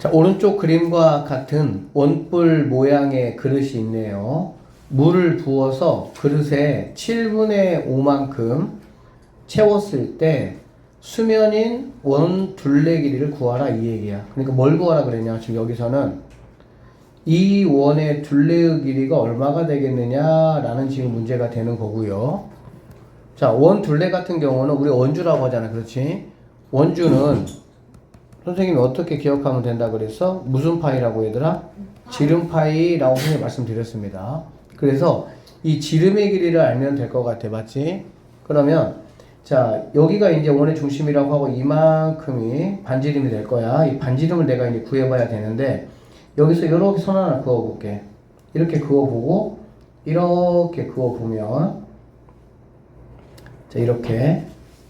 자, 오른쪽 그림과 같은 원뿔 모양의 그릇이 있네요. 물을 부어서 그릇에 7분의 5만큼 채웠을 때 수면인 원 둘레 길이를 구하라 이 얘기야. 그러니까 뭘 구하라 그랬냐? 지금 여기서는 이 원의 둘레의 길이가 얼마가 되겠느냐라는 지금 문제가 되는 거고요. 자, 원 둘레 같은 경우는 우리 원주라고 하잖아. 그렇지? 원주는 선생님이 어떻게 기억하면 된다 그래서 무슨 파이라고 얘들아? 지름 파이라고 선생님이 말씀드렸습니다. 그래서 이 지름의 길이를 알면 될 것 같아. 맞지? 그러면 자, 여기가 이제 원의 중심이라고 하고 이만큼이 반지름이 될 거야. 이 반지름을 내가 이제 구해봐야 되는데 여기서 이렇게 선 하나 그어볼게. 이렇게 그어보고 이렇게 그어보면 자, 이렇게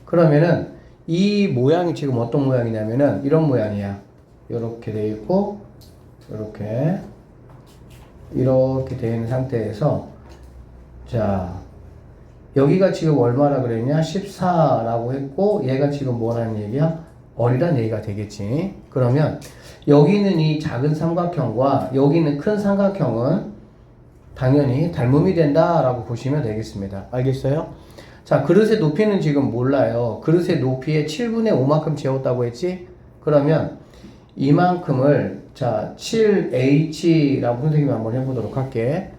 그러면은 이 모양이 지금 어떤 모양이냐면은 이런 모양이야. 이렇게 돼 있고 이렇게 돼 있는 상태에서 자, 여기가 지금 얼마라 그랬냐? 14라고 했고 얘가 지금 뭐라는 얘기야? 어리란 얘기가 되겠지. 그러면 여기 있는 이 작은 삼각형과 여기 있는 큰 삼각형은 당연히 닮음이 된다라고 보시면 되겠습니다. 알겠어요? 자, 그릇의 높이는 지금 몰라요. 그릇의 높이에 7분의 5만큼 재웠다고 했지? 그러면 이만큼을 자 7h라고 선생님이 한번 해보도록 할게.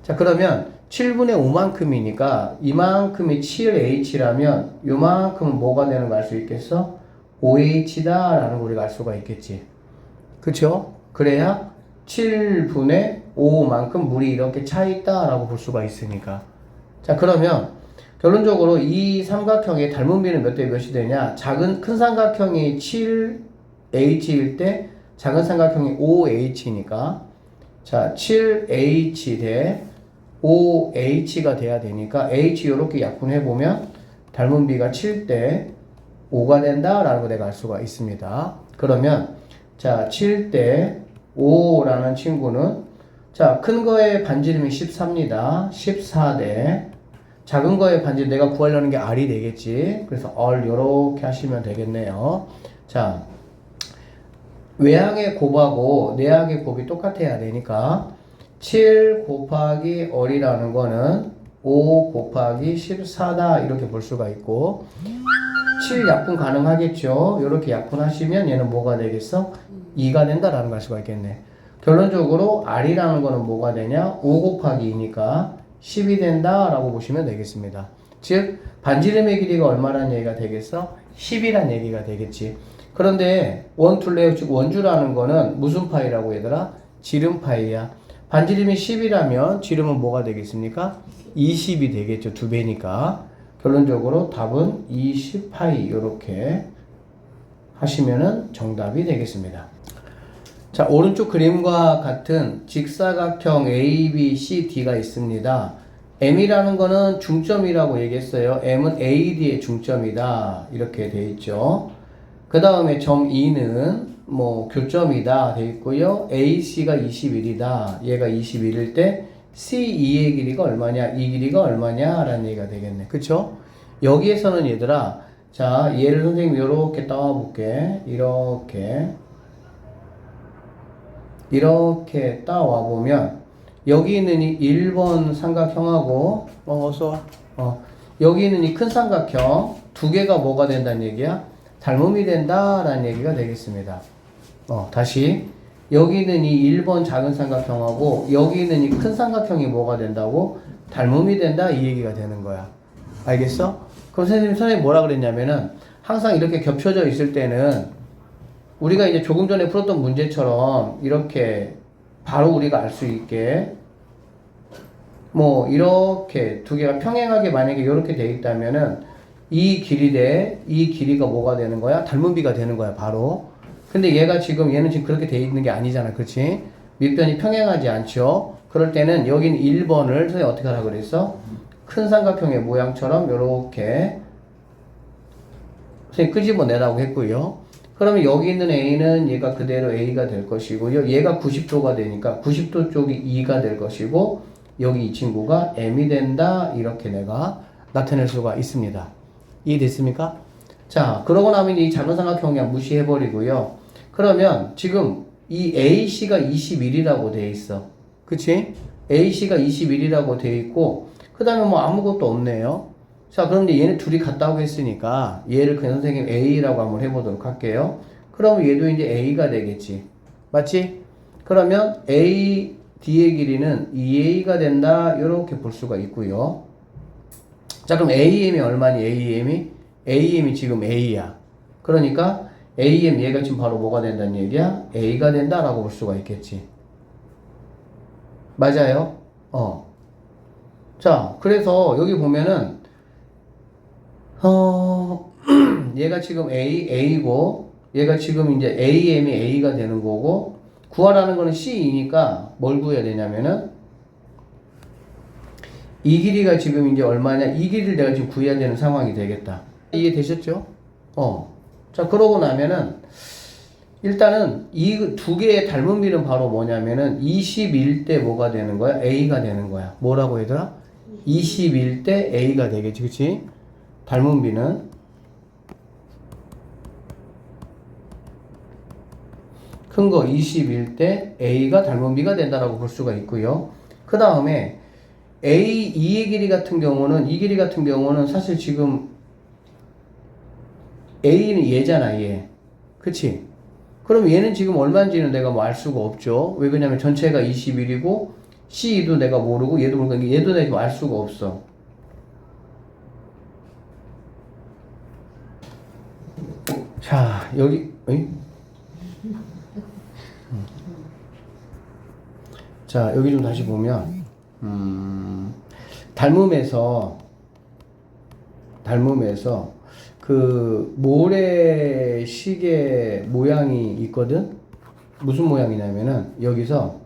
자, 그러면 7분의 5만큼이니까 이만큼이 7h라면 요만큼은 뭐가 되는 거 알 수 있겠어? 5h다 라는 거 우리가 알 수가 있겠지. 그쵸? 그래야 7분의 5만큼 물이 이렇게 차 있다 라고 볼 수가 있으니까. 자, 그러면 결론적으로 이 삼각형의 닮은비는 몇 대 몇이 되냐? 큰 삼각형이 7h일 때 작은 삼각형이 5h니까 자 7h 대 5h가 돼야 되니까 h 이렇게 약분해보면 닮은비가 7대 5가 된다라는 거 내가 알 수가 있습니다. 그러면 자 7대 5라는 친구는 자 큰 거의 반지름이 14입니다. 14대 작은 거의 반지름 내가 구하려는 게 R이 되겠지. 그래서 R 요렇게 하시면 되겠네요. 자 외항의 곱하고 내항의 곱이 똑같아야 되니까 7 곱하기 R이라는 거는 5 곱하기 14다 이렇게 볼 수가 있고 7 약분 가능하겠죠. 이렇게 약분하시면 얘는 뭐가 되겠어? 2가 된다라는 걸 알 수가 있겠네. 결론적으로 R이라는 거는 뭐가 되냐? 5 곱하기 2니까 10이 된다라고 보시면 되겠습니다. 즉 반지름의 길이가 얼마라는 얘기가 되겠어? 10이란 얘기가 되겠지. 그런데 원툴레 즉 원주라는 거는 무슨 파이라고 얘들아? 지름 파이야. 반지름이 10이라면 지름은 뭐가 되겠습니까? 20이 되겠죠. 2배니까. 결론적으로 답은 20파이 이렇게 하시면은 정답이 되겠습니다. 자, 오른쪽 그림과 같은 직사각형 ABCD가 있습니다. M이라는 거는 중점이라고 얘기했어요. M은 AD의 중점이다. 이렇게 돼 있죠. 그 다음에 점 E는 뭐 교점이다 돼 있고요. AC가 21이다. 얘가 21일 때 CE의 길이가 얼마냐? 이 길이가 얼마냐? 라는 얘기가 되겠네. 그쵸? 여기에서는 얘들아 자 얘를 선생님이 이렇게 따와 볼게. 이렇게 따와 보면 여기 있는 이 1번 삼각형하고 어서 와. 여기 있는 이 큰 삼각형 두 개가 뭐가 된다는 얘기야? 닮음이 된다라는 얘기가 되겠습니다. 다시 여기 있는 이 1번 작은 삼각형하고 여기 있는 이 큰 삼각형이 뭐가 된다고? 닮음이 된다 이 얘기가 되는 거야. 알겠어? 그럼 선생님 뭐라 그랬냐면은 항상 이렇게 겹쳐져 있을 때는 우리가 이제 조금 전에 풀었던 문제처럼 이렇게 바로 우리가 알 수 있게 뭐 이렇게 두 개가 평행하게 만약에 이렇게 돼 있다면은 이 길이 대 이 길이가 뭐가 되는 거야? 닮은비가 되는 거야 바로. 근데 얘는 지금 그렇게 돼 있는 게 아니잖아. 그렇지? 밑변이 평행하지 않죠? 그럴 때는 여긴 1번을 선생님 어떻게 하라고 그랬어? 큰 삼각형의 모양처럼 요렇게 선생님 끄집어내라고 했고요. 그러면 여기 있는 A는 얘가 그대로 A가 될 것이고요. 얘가 90도가 되니까 90도 쪽이 2가 될 것이고 여기 이 친구가 M이 된다 이렇게 내가 나타낼 수가 있습니다. 이해됐습니까? 자, 그러고 나면 이 작은 삼각형 그냥 무시해버리고요. 그러면 지금 이 AC가 21이라고 돼 있어. 그치? AC가 21이라고 돼 있고, 그 다음에 뭐 아무것도 없네요. 자, 그런데 얘네 둘이 같다고 했으니까, 얘를 그냥 선생님 A라고 한번 해보도록 할게요. 그럼 얘도 이제 A가 되겠지. 맞지? 그러면 A, D의 길이는 2A가 된다. 이렇게 볼 수가 있고요. 자, 그럼 AM이 얼마니? AM이 지금 A야. 그러니까 AM 얘가 지금 바로 뭐가 된다는 얘기야? A가 된다라고 볼 수가 있겠지. 맞아요? 자, 그래서 여기 보면은 얘가 지금 A고 얘가 지금 이제 AM이 A가 되는 거고 구하라는 거는 C이니까 뭘 구해야 되냐면은 이 길이가 지금 이제 얼마냐? 이 길이를 내가 지금 구해야 되는 상황이 되겠다. 이해되셨죠? 자, 그러고 나면은 일단은 이 두 개의 닮은 비는 바로 뭐냐면은 21대 뭐가 되는 거야? A가 되는 거야. 뭐라고 얘들아? 21대 A가 되겠지. 그치? 닮은 비는 큰 거 21대 A가 닮은 비가 된다라고 볼 수가 있고요. 그 다음에 A, 2의 길이 같은 경우는 이 길이 같은 경우는 사실 지금 A는 얘잖아, 얘. 그치? 그럼 얘는 지금 얼마인지는 내가 뭐 알 수가 없죠. 왜 그러냐면 전체가 21이고 C도 내가 모르고 얘도 모르고 얘도 내가 알 수가 없어. 자, 여기 자, 여기 좀 다시 보면 닮음에서 그 모래시계 모양이 있거든. 무슨 모양이냐면은 여기서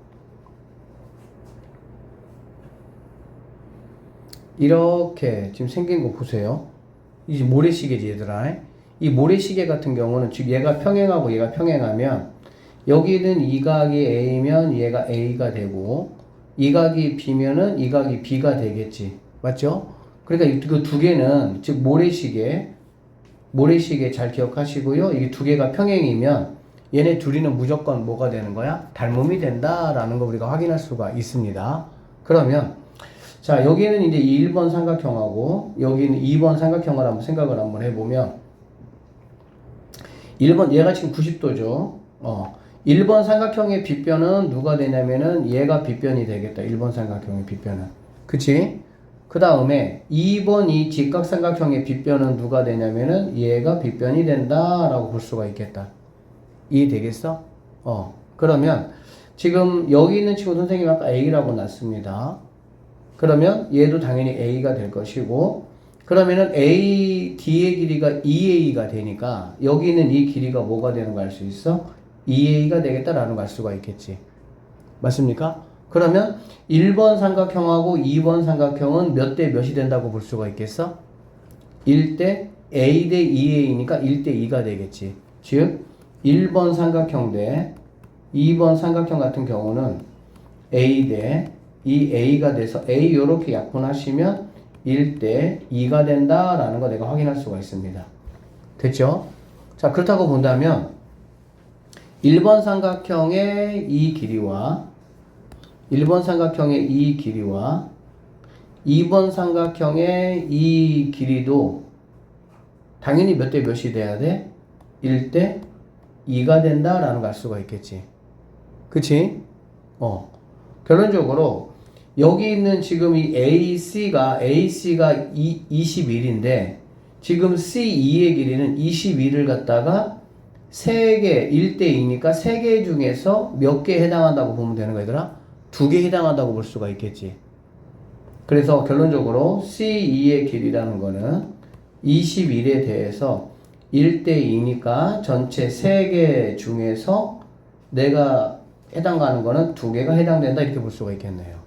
이렇게 지금 생긴 거 보세요. 이게 모래시계지 얘들아. 이 모래시계 같은 경우는 즉 얘가 평행하고 얘가 평행하면 여기는 이 각이 A면 얘가 A가 되고 이 각이 B면은 이 각이 B가 되겠지. 맞죠? 그러니까 그 두 개는 즉 모래시계 잘 기억하시고요. 이게 두 개가 평행이면 얘네 둘이는 무조건 뭐가 되는 거야? 닮음이 된다라는 거 우리가 확인할 수가 있습니다. 그러면 자, 여기는 이제 1번 삼각형하고 여기는 2번 삼각형을 한번 생각을 한번 해보면 1번 얘가 지금 90도죠. 1번 삼각형의 빗변은 누가 되냐면은 얘가 빗변이 되겠다. 1번 삼각형의 빗변은. 그치? 그 다음에 2번 이 직각삼각형의 빗변은 누가 되냐면은 얘가 빗변이 된다라고 볼 수가 있겠다. 이해되겠어? 그러면 지금 여기 있는 친구 선생님 아까 A라고 놨습니다. 그러면 얘도 당연히 A가 될 것이고 그러면은 A, D의 길이가 2A가 되니까 여기 있는 이 길이가 뭐가 되는 거 알 수 있어? 2A가 되겠다라는 거 알 수가 있겠지. 맞습니까? 그러면 1번 삼각형하고 2번 삼각형은 몇 대 몇이 된다고 볼 수가 있겠어? 1대 A 대 2A니까 1대 2가 되겠지. 즉 1번 삼각형 대 2번 삼각형 같은 경우는 A 대 2A가 돼서 A 요렇게 약분하시면 1대 2가 된다라는 거 내가 확인할 수가 있습니다. 됐죠? 자, 그렇다고 본다면 1번 삼각형의 이 길이와 1번 삼각형의 이 길이와 2번 삼각형의 이 길이도 당연히 몇 대 몇이 돼야 돼? 1대 2가 된다라는 걸 알 수가 있겠지. 그치? 결론적으로 여기 있는 지금 이 AC가 21인데 지금 C2의 길이는 21을 갖다가 3개, 1대2니까 3개 중에서 몇 개 해당한다고 보면 되는 거야, 얘들아? 2개 해당한다고 볼 수가 있겠지. 그래서 결론적으로 C2의 길이라는 거는 21에 대해서 1대2니까 전체 3개 중에서 내가 해당하는 거는 2개가 해당된다 이렇게 볼 수가 있겠네요.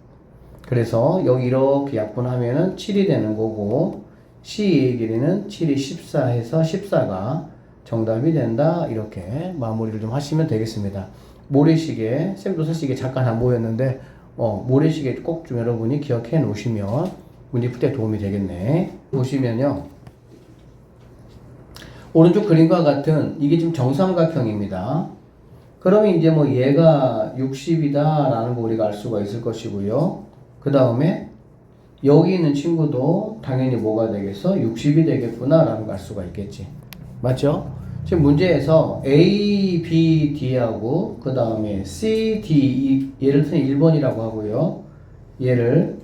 그래서 여기 이렇게 약분하면은 7이 되는 거고 C의 길이는 7이 14 해서 14가 정답이 된다. 이렇게 마무리를 좀 하시면 되겠습니다. 모래시계, 쌤도 사실 이게 잠깐 안 보였는데 모래시계 꼭 좀 여러분이 기억해 놓으시면 문제 풀 때 도움이 되겠네. 보시면요. 오른쪽 그림과 같은 이게 지금 정삼각형입니다. 그러면 이제 뭐 얘가 60이다라는 거 우리가 알 수가 있을 것이고요. 그 다음에 여기 있는 친구도 당연히 뭐가 되겠어? 60이 되겠구나라는 걸 알 수가 있겠지. 맞죠? 지금 문제에서 A, B, D하고 그 다음에 C, D, 얘를 1번이라고 하고요. 얘를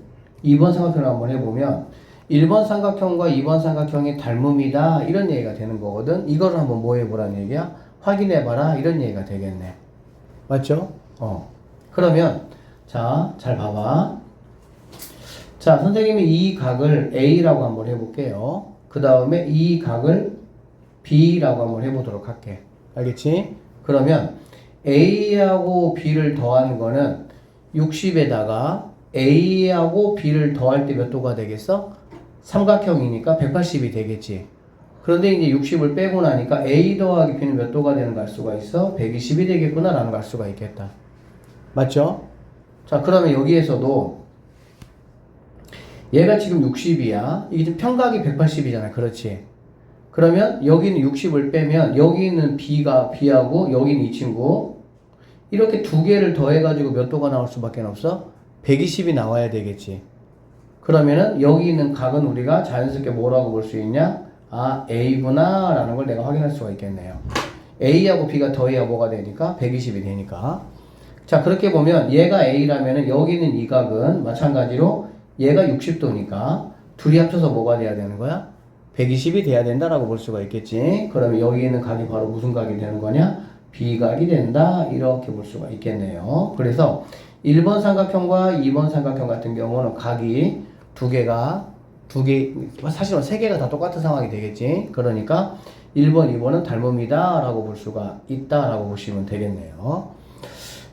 2번 삼각형을 한번 해보면 1번 삼각형과 2번 삼각형이 닮음이다 이런 얘기가 되는 거거든. 이거를 한번 뭐 해보라는 얘기야? 확인해봐라 이런 얘기가 되겠네. 맞죠? 그러면 자, 잘 봐봐. 자, 선생님이 이 각을 A라고 한번 해볼게요. 그 다음에 이 각을 B라고 한번 해보도록 할게. 알겠지? 그러면 A하고 B를 더한 거는 60에다가 A하고 B를 더할 때 몇 도가 되겠어? 삼각형이니까 180이 되겠지. 그런데 이제 60을 빼고 나니까 A 더하기 B는 몇 도가 되는 걸 알 수가 있어? 120이 되겠구나 라는 걸 알 수가 있겠다. 맞죠? 자, 그러면 여기에서도 얘가 지금 60이야. 이게 지금 평각이 180이잖아. 그렇지? 그러면 여기는 60을 빼면 여기는 B하고 여기는 이 친구 이렇게 두 개를 더해가지고 몇 도가 나올 수밖에 없어? 120이 나와야 되겠지. 그러면은 여기 있는 각은 우리가 자연스럽게 뭐라고 볼 수 있냐? 아, A구나 라는 걸 내가 확인할 수가 있겠네요. A하고 B가 더해야 뭐가 되니까? 120이 되니까. 자, 그렇게 보면 얘가 A라면은 여기는 이 각은 마찬가지로 얘가 60도니까 둘이 합쳐서 뭐가 돼야 되는 거야? 120이 돼야 된다라고 볼 수가 있겠지. 그러면 여기 있는 각이 바로 무슨 각이 되는 거냐? B각이 된다. 이렇게 볼 수가 있겠네요. 그래서 1번 삼각형과 2번 삼각형 같은 경우는 각이 사실은 세 개가 다 똑같은 상황이 되겠지. 그러니까 1번, 2번은 닮음이다 라고 볼 수가 있다 라고 보시면 되겠네요.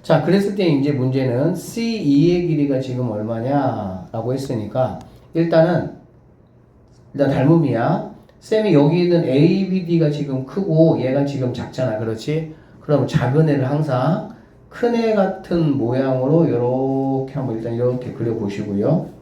자, 그랬을 때 이제 문제는 C2의 길이가 지금 얼마냐 라고 했으니까 일단 닮음이야. 쌤이 여기 있는 ABD가 지금 크고 얘가 지금 작잖아. 그렇지? 그럼 작은 애를 항상 큰 애 같은 모양으로 이렇게 한번 일단 이렇게 그려보시고요.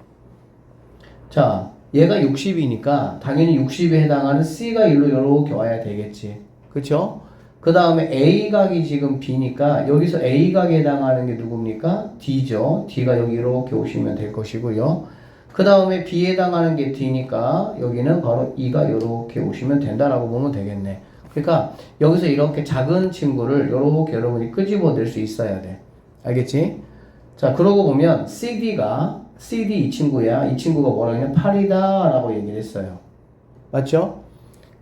자, 얘가 60이니까 당연히 60에 해당하는 C가 1로 이렇게 와야 되겠지. 그쵸? 그 다음에 A각이 지금 B니까 여기서 A각에 해당하는 게 누굽니까? D죠. D가 여기 이렇게 오시면 될 것이고요. 그 다음에 B에 해당하는 게 D니까 여기는 바로 E가 이렇게 오시면 된다라고 보면 되겠네. 그러니까 여기서 이렇게 작은 친구를 이렇게 여러분이 끄집어낼 수 있어야 돼. 알겠지? 자, 그러고 보면 CD 이 친구야. 이 친구가 뭐라고 했냐? 8이다 라고 얘기를 했어요. 맞죠?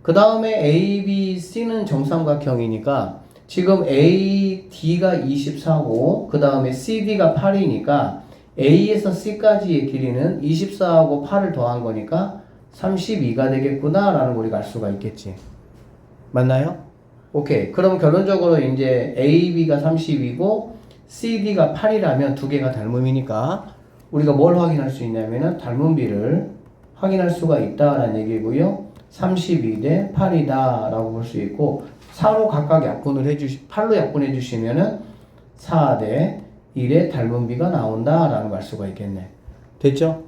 그 다음에 A, B, C는 정삼각형이니까 지금 A, D가 24고 그 다음에 CD가 8이니까 A에서 C까지의 길이는 24하고 8을 더한 거니까 32가 되겠구나 라는 걸 우리가 알 수가 있겠지. 맞나요? 오케이. 그럼 결론적으로 이제 A, B가 30이고 CD가 8이라면 두 개가 닮음이니까 우리가 뭘 확인할 수 있냐면은 닮음비를 확인할 수가 있다라는 얘기고요. 32대 8이다 라고 볼 수 있고 4로 각각 8로 약분해 주시면은 4대 1의 닮음비가 나온다 라는 걸 알 수가 있겠네. 됐죠?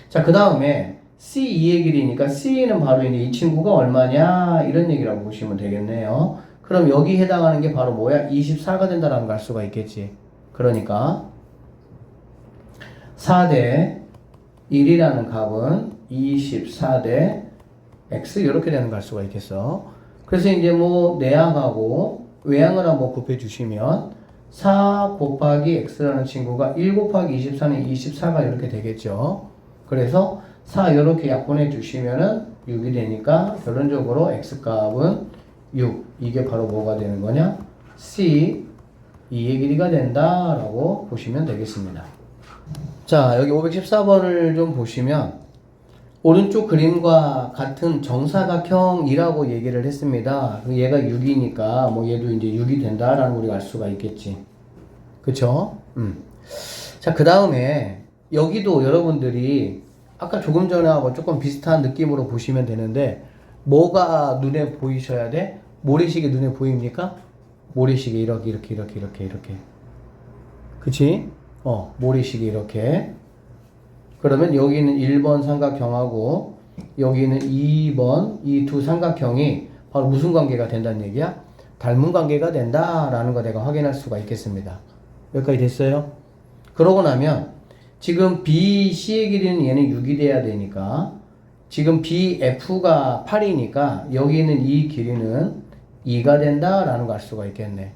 자, 그 다음에 C2의 길이니까 C는 바로 이제 이 친구가 얼마냐 이런 얘기라고 보시면 되겠네요. 그럼 여기 해당하는 게 바로 뭐야? 24가 된다라는 걸 알 수가 있겠지. 그러니까 4대 1이라는 값은 24대 x 이렇게 되는 걸 알 수가 있겠어. 그래서 이제 뭐 내항하고 외항을 한번 곱해 주시면 4 곱하기 x라는 친구가 1 곱하기 24는 24가 이렇게 되겠죠. 그래서 4 이렇게 약분해 주시면은 6이 되니까 결론적으로 x값은 6. 이게 바로 뭐가 되는 거냐? C 2의 길이가 된다라고 보시면 되겠습니다. 자, 여기 514번을 좀 보시면 오른쪽 그림과 같은 정사각형이라고 얘기를 했습니다. 얘가 6이니까 뭐 얘도 이제 6이 된다라는 걸 우리가 알 수가 있겠지. 그쵸? 자, 그 다음에 여기도 여러분들이 아까 조금 전에 하고 조금 비슷한 느낌으로 보시면 되는데 뭐가 눈에 보이셔야 돼? 모래시계 눈에 보입니까? 모래시계 이렇게 그치? 모래시계 이렇게. 그러면 여기는 1번 삼각형하고 여기는 2번 이 두 삼각형이 바로 무슨 관계가 된다는 얘기야? 닮은 관계가 된다라는 거 내가 확인할 수가 있겠습니다. 여기까지 됐어요? 그러고 나면 지금 BC의 길이는 얘는 6이 돼야 되니까 지금 BF가 8이니까 여기 있는 이 길이는 2가 된다라는 거 알 수가 있겠네.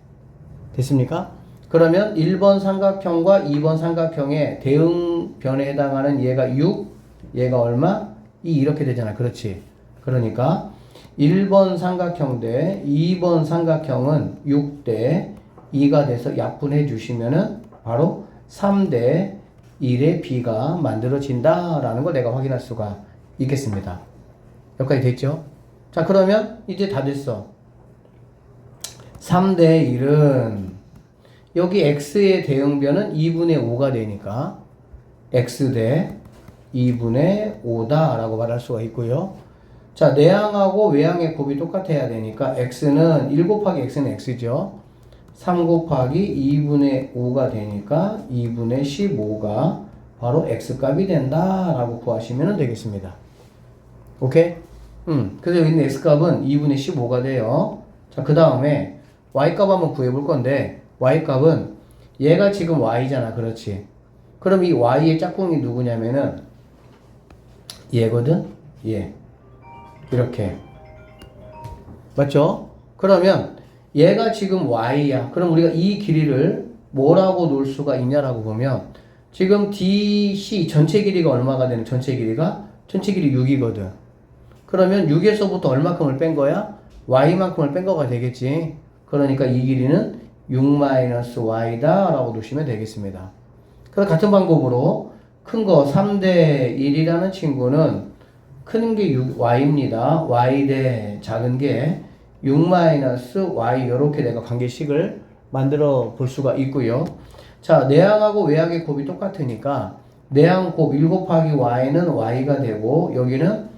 됐습니까? 그러면 1번 삼각형과 2번 삼각형의 대응변에 해당하는 얘가 6, 얘가 얼마? 2 이렇게 되잖아. 그렇지? 그러니까 1번 삼각형 대 2번 삼각형은 6 대 2가 돼서 약분해 주시면은 바로 3 대 1의 B가 만들어진다라는 걸 내가 확인할 수가 있겠습니다. 여기까지 됐죠? 자, 그러면 이제 다 됐어. 3 대 1은 여기 X의 대응변은 2분의 5가 되니까 X 대 2분의 5다 라고 말할 수가 있고요. 자, 내항하고 외항의 곱이 똑같아야 되니까 X는 1 곱하기 X는 X죠. 3 곱하기 2분의 5가 되니까 2분의 15가 바로 X값이 된다 라고 구하시면 되겠습니다. 오케이? 그래서 여기 있는 X값은 2분의 15가 돼요. 자, 그 다음에 Y값 한번 구해볼 건데 Y값은 얘가 지금 Y잖아. 그렇지? 그럼 이 Y의 짝꿍이 누구냐면은 얘거든? 얘. 이렇게. 맞죠? 그러면 얘가 지금 Y야. 그럼 우리가 이 길이를 뭐라고 놓을 수가 있냐라고 보면 지금 DC 전체 길이가 얼마가 되는 전체 길이가? 전체 길이 6이거든. 그러면 6에서부터 얼마큼을 뺀 거야? Y만큼을 뺀 거가 되겠지. 그러니까 이 길이는 6-Y다 라고 두시면 되겠습니다. 그래서 같은 방법으로 큰 거 3대 1이라는 친구는 큰 게 6Y입니다. Y 대 작은 게 6-Y 이렇게 내가 관계식을 만들어 볼 수가 있고요. 자, 내항하고 외항의 곱이 똑같으니까 내항 곱 1 곱하기 Y는 Y가 되고 여기는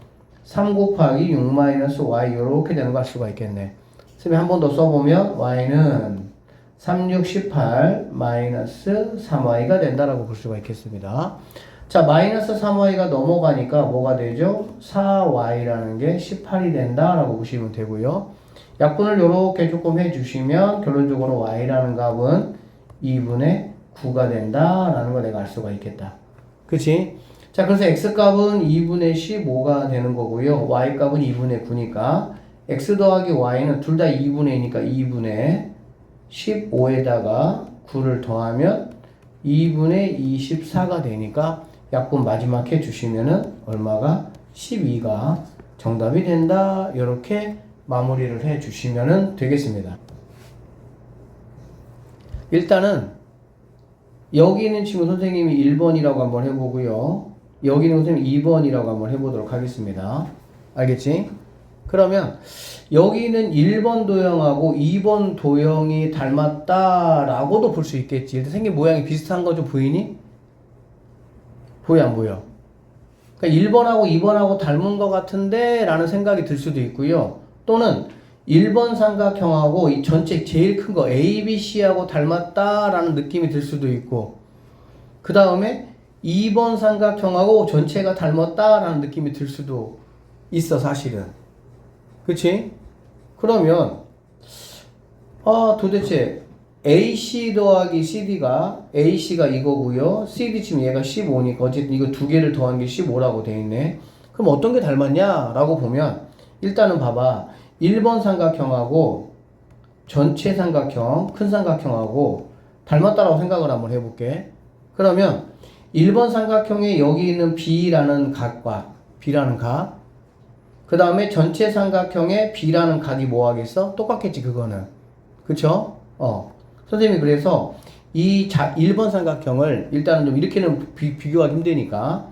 3 곱하기 6-Y 이렇게 되는 거 알 수가 있겠네. 선생님 한 번 더 써보면 Y는 3, 6, 18 마이너스 3Y가 된다라고 볼 수가 있겠습니다. 자, 마이너스 3Y가 넘어가니까 뭐가 되죠? 4Y라는 게 18이 된다라고 보시면 되고요. 약분을 이렇게 조금 해주시면 결론적으로 Y라는 값은 2분의 9가 된다라는 걸 내가 알 수가 있겠다. 그치? 자, 그래서 X값은 2분의 15가 되는 거고요. Y값은 2분의 9니까 X 더하기 Y는 둘 다 2분의 2니까 2분의 15에다가 9를 더하면 2분의 24가 되니까 약분 마지막 해주시면은 얼마가? 12가 정답이 된다. 이렇게 마무리를 해주시면 되겠습니다. 일단은 여기 있는 친구 선생님이 1번이라고 한번 해보고요. 여기 있는 선생님이 2번이라고 한번 해보도록 하겠습니다. 알겠지? 그러면 여기 있는 1번 도형하고 2번 도형이 닮았다라고도 볼 수 있겠지. 생긴 모양이 비슷한 거 좀 보이니? 보여 안 보여? 그러니까 1번하고 2번하고 닮은 것 같은데 라는 생각이 들 수도 있고요. 또는 1번 삼각형하고 이 전체 제일 큰 거 ABC하고 닮았다라는 느낌이 들 수도 있고 그 다음에 2번 삼각형하고 전체가 닮았다라는 느낌이 들 수도 있어 사실은. 그치? 그러면 도대체 AC 더하기 CD가 AC가 이거고요. CD 지금 얘가 15니까 어쨌든 이거 두 개를 더한 게 15라고 돼 있네. 그럼 어떤 게 닮았냐? 라고 보면 일단은 봐봐. 1번 삼각형하고 전체 삼각형, 큰 삼각형하고 닮았다라고 생각을 한번 해볼게. 그러면 1번 삼각형에 여기 있는 B라는 각과 B라는 각, 그 다음에 전체 삼각형에 B라는 각이 뭐 하겠어? 똑같겠지 그거는. 그쵸? 선생님이 그래서 이 1번 삼각형을 일단은 좀 이렇게는 비교하기 힘드니까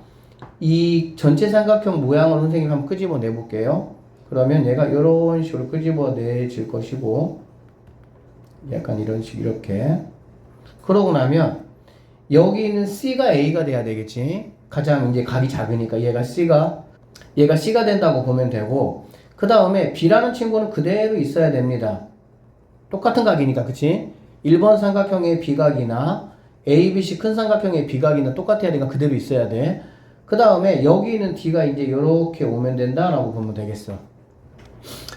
이 전체 삼각형 모양을 선생님이 한번 끄집어 내볼게요. 그러면 얘가 이런 식으로 끄집어 내질 것이고 약간 이런 식 이렇게 그러고 나면 여기 있는 C가 A가 돼야 되겠지. 가장 이제 각이 작으니까 얘가 C가 된다고 보면 되고 그 다음에 B라는 친구는 그대로 있어야 됩니다. 똑같은 각이니까 그치? 1번 삼각형의 B각이나 ABC 큰 삼각형의 B각이나 똑같아야 되니까 그대로 있어야 돼. 그 다음에 여기 있는 D가 이제 이렇게 오면 된다라고 보면 되겠어.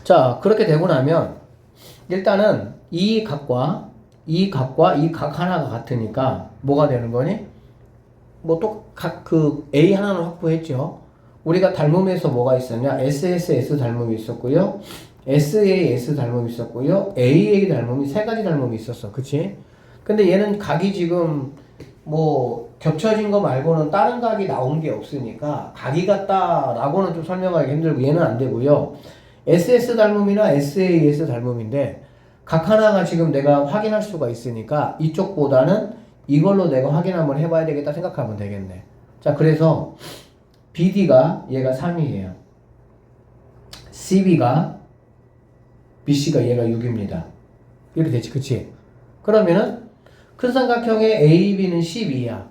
자, 그렇게 되고 나면 일단은 이 각과 이 각 하나가 같으니까 뭐가 되는 거니? 뭐 또 각 그 A 하나는 확보했죠. 우리가 닮음에서 뭐가 있었냐? SSS 닮음이 있었고요. SAS 닮음이 있었고요. AA 닮음이 세 가지 닮음이 있었어. 그치? 근데 얘는 각이 지금 뭐 겹쳐진 거 말고는 다른 각이 나온 게 없으니까 각이 같다라고는 좀 설명하기 힘들고 얘는 안 되고요. SS 닮음이나 SAS 닮음인데 각 하나가 지금 내가 확인할 수가 있으니까 이쪽보다는 이걸로 내가 확인 한번 해봐야 되겠다 생각하면 되겠네. 자, 그래서 BD가 얘가 3이에요. BC가 얘가 6입니다. 이렇게 되지, 그치? 그러면은 큰 삼각형의 AB는 12야.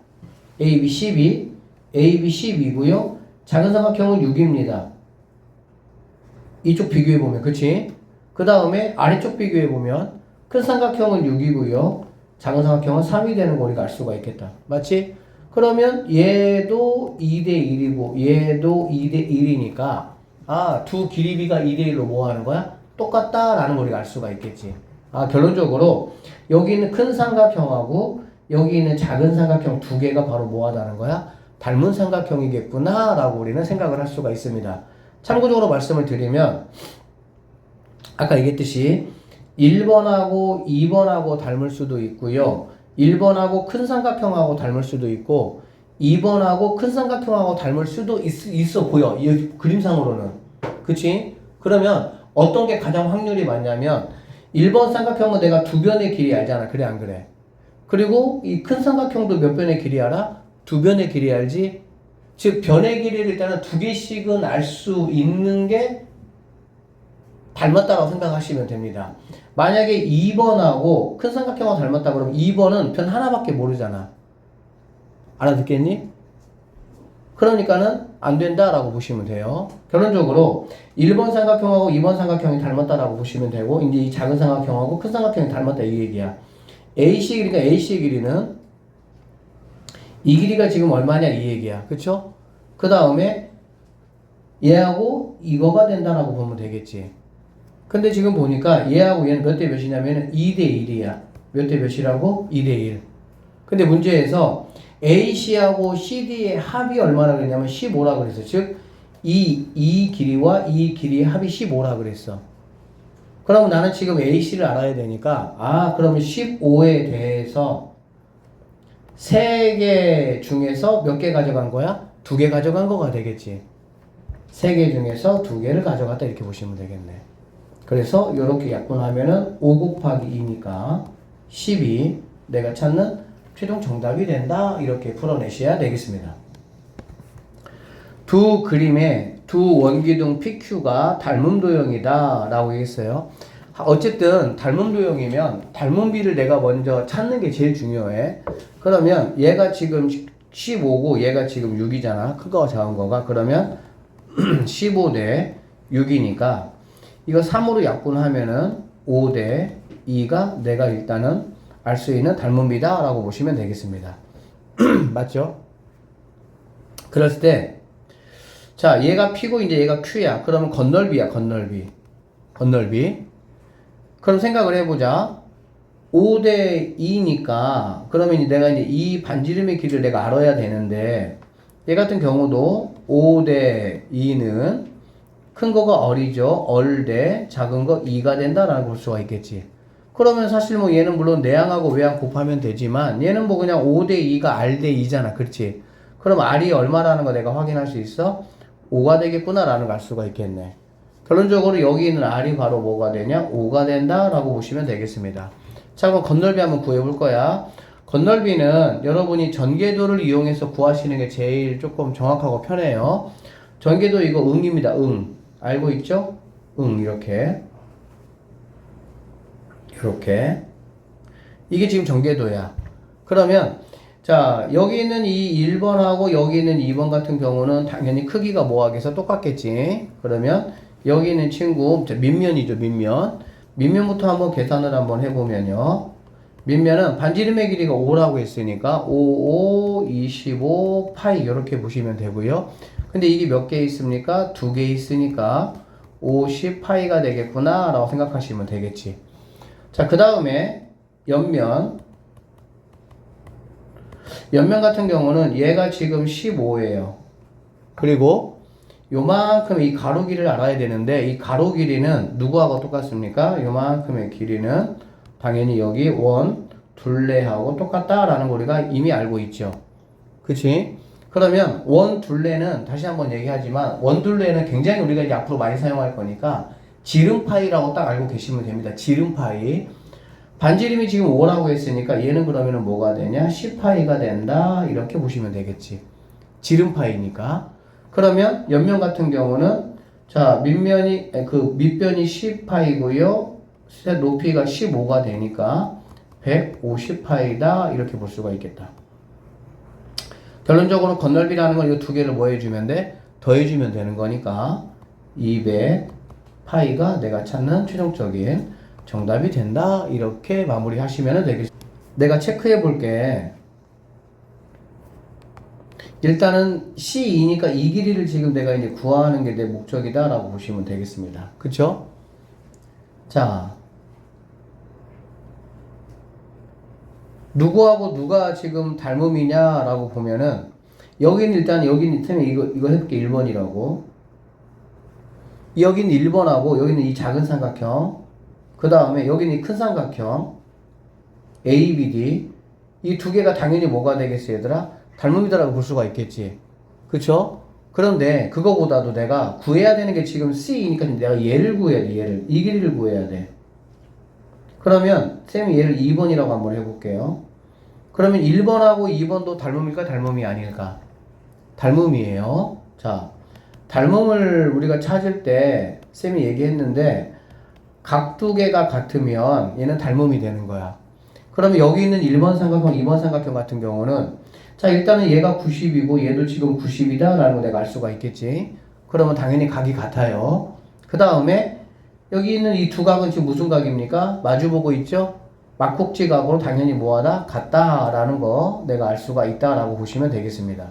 AB 12, AB 12고요. 작은 삼각형은 6입니다. 이쪽 비교해보면, 그치? 그 다음에 아래쪽 비교해보면 큰 삼각형은 6이고요. 작은 삼각형은 3이 되는 거 우리가 알 수가 있겠다. 맞지? 그러면 얘도 2대 1이고 얘도 2대 1이니까 두 길이비가 2대 1로 뭐 하는 거야? 똑같다라는 걸 우리가 알 수가 있겠지. 결론적으로 여기 있는 큰 삼각형하고 여기 있는 작은 삼각형 두 개가 바로 뭐 하다는 거야? 닮은 삼각형이겠구나 라고 우리는 생각을 할 수가 있습니다. 참고적으로 말씀을 드리면 아까 얘기했듯이 1번하고 2번하고 닮을 수도 있고요. 1번하고 큰 삼각형하고 닮을 수도 있고 2번하고 큰 삼각형하고 닮을 수도 있어 보여. 이 그림상으로는. 그치? 그러면 어떤 게 가장 확률이 많냐면 1번 삼각형은 내가 두 변의 길이 알잖아. 그래 안 그래? 그리고 이 큰 삼각형도 몇 변의 길이 알아? 두 변의 길이 알지? 즉 변의 길이를 일단은 두 개씩은 알 수 있는 게 닮았다고 생각하시면 됩니다. 만약에 2번하고 큰 삼각형하고 닮았다 그러면 2번은 편 하나밖에 모르잖아. 알아듣겠니? 그러니까는 안 된다라고 보시면 돼요. 결론적으로 1번 삼각형하고 2번 삼각형이 닮았다라고 보시면 되고 이제 이 작은 삼각형하고 큰 삼각형이 닮았다 이 얘기야. AC 길이가 AC의 길이는 이 길이가 지금 얼마냐 이 얘기야. 그쵸? 그 다음에 얘하고 이거가 된다라고 보면 되겠지. 근데 지금 보니까 얘하고 얘는 몇 대 몇이냐면 2대 1이야. 몇 대 몇이라고? 2대 1. 근데 문제에서 AC하고 CD의 합이 얼마나 그랬냐면 15라 그랬어. 즉, 이 길이와 이 길이의 합이 15라 그랬어. 그러면 나는 지금 AC를 알아야 되니까, 그러면 15에 대해서 3개 중에서 몇 개 가져간 거야? 2개 가져간 거가 되겠지. 3개 중에서 2개를 가져갔다 이렇게 보시면 되겠네. 그래서 이렇게 약분하면은 5 곱하기 2니까 12 내가 찾는 최종 정답이 된다. 이렇게 풀어내셔야 되겠습니다. 두 그림의 두 원기둥 PQ가 닮음 도형이다 라고 했어요. 어쨌든 닮음 도형이면 닮음비를 내가 먼저 찾는 게 제일 중요해. 그러면 얘가 지금 15고 얘가 지금 6이잖아. 큰 거가 작은 거가. 그러면 15대 6이니까 이거 3으로 약분하면은 5대 2가 내가 일단은 알 수 있는 닮음비다 라고 보시면 되겠습니다. 맞죠? 그랬을 때 자 얘가 P고 이제 얘가 Q야. 그러면 건널비야. 건널비. 그럼 생각을 해보자. 5대 2니까 그러면 내가 이제 이 반지름의 길이를 내가 알아야 되는데 얘 같은 경우도 5대 2는 큰 거가 얼이죠. 얼대 작은 거 2가 된다라고 볼 수가 있겠지. 그러면 사실 뭐 얘는 물론 내항하고 외항 곱하면 되지만 얘는 뭐 그냥 5대 2가 R 대 2잖아. 그렇지? 그럼 R이 얼마라는 거 내가 확인할 수 있어? 5가 되겠구나 라는 걸 알 수가 있겠네. 결론적으로 여기 있는 R이 바로 뭐가 되냐? 5가 된다 라고 보시면 되겠습니다. 자, 그럼 건널비 한번 구해볼 거야. 건널비는 여러분이 전개도를 이용해서 구하시는 게 제일 조금 정확하고 편해요. 전개도 이거 응입니다. 응. 알고 있죠? 응. 이렇게. 이게 지금 전개도야. 그러면 자 여기 있는 이 1번하고 여기 있는 2번 같은 경우는 당연히 크기가 뭐하겠어? 똑같겠지. 그러면 여기 있는 친구 밑면이죠. 밑면부터 한번 계산을 한번 해보면요. 밑면은 반지름의 길이가 5라고 했으니까 5, 25, 파이 이렇게 보시면 되고요. 근데 이게 몇 개 있습니까? 2개 있으니까 50 파이가 되겠구나 라고 생각하시면 되겠지. 자, 그 다음에 옆면. 옆면 같은 경우는 얘가 지금 15예요. 그리고 요만큼 이 가로 길이를 알아야 되는데 이 가로 길이는 누구하고 똑같습니까? 요만큼의 길이는 당연히 여기 원 둘레하고 똑같다라는 거 우리가 이미 알고 있죠. 그치? 그러면 원 둘레는 다시 한번 얘기하지만 원 둘레는 굉장히 우리가 이제 앞으로 많이 사용할 거니까 지름파이라고 딱 알고 계시면 됩니다. 지름파이. 반지름이 지금 5라고 했으니까 얘는 그러면은 뭐가 되냐? 10파이가 된다. 이렇게 보시면 되겠지. 지름파이니까. 그러면 옆면 같은 경우는 자, 밑면이 밑변이 10파이고요. 높이가 15가 되니까 150파이다. 이렇게 볼 수가 있겠다. 결론적으로 건널비라는 건 이 두 개를 뭐 해주면 돼? 더해주면 되는 거니까 200파이가 내가 찾는 최종적인 정답이 된다. 이렇게 마무리 하시면 되겠습니다. 내가 체크해 볼게. 일단은 C2니까 이 길이를 지금 내가 이제 구하는 게 내 목적이다 라고 보시면 되겠습니다. 그쵸? 자, 누구하고 누가 지금 닮음이냐 라고 보면은 여기는 일단 여기는 이템에 이거 해볼게. 1번이라고. 여기는 1번하고 여기는 이 작은 삼각형, 그 다음에 여기는 이 큰 삼각형 ABD, 이 두 개가 당연히 뭐가 되겠어 얘들아? 닮음이다라고 볼 수가 있겠지. 그쵸? 그런데 그거보다도 내가 구해야 되는 게 지금 C이니까 내가 얘를 구해야 돼. 얘를. 이 길이를 구해야 돼. 그러면 쌤이 얘를 2번이라고 한번 해볼게요. 그러면 1번하고 2번도 닮음일까 닮음이 아닐까? 닮음이에요. 자, 닮음을 우리가 찾을 때 쌤이 얘기했는데 각 두 개가 같으면 얘는 닮음이 되는 거야. 그러면 여기 있는 1번 삼각형, 2번 삼각형 같은 경우는 자, 일단은 얘가 90이고 얘도 지금 90이다 라는 거 내가 알 수가 있겠지. 그러면 당연히 각이 같아요. 그 다음에 여기 있는 이 두 각은 지금 무슨 각입니까? 마주보고 있죠? 막국지 각으로 당연히 뭐하다? 같다라는 거 내가 알 수가 있다라고 보시면 되겠습니다.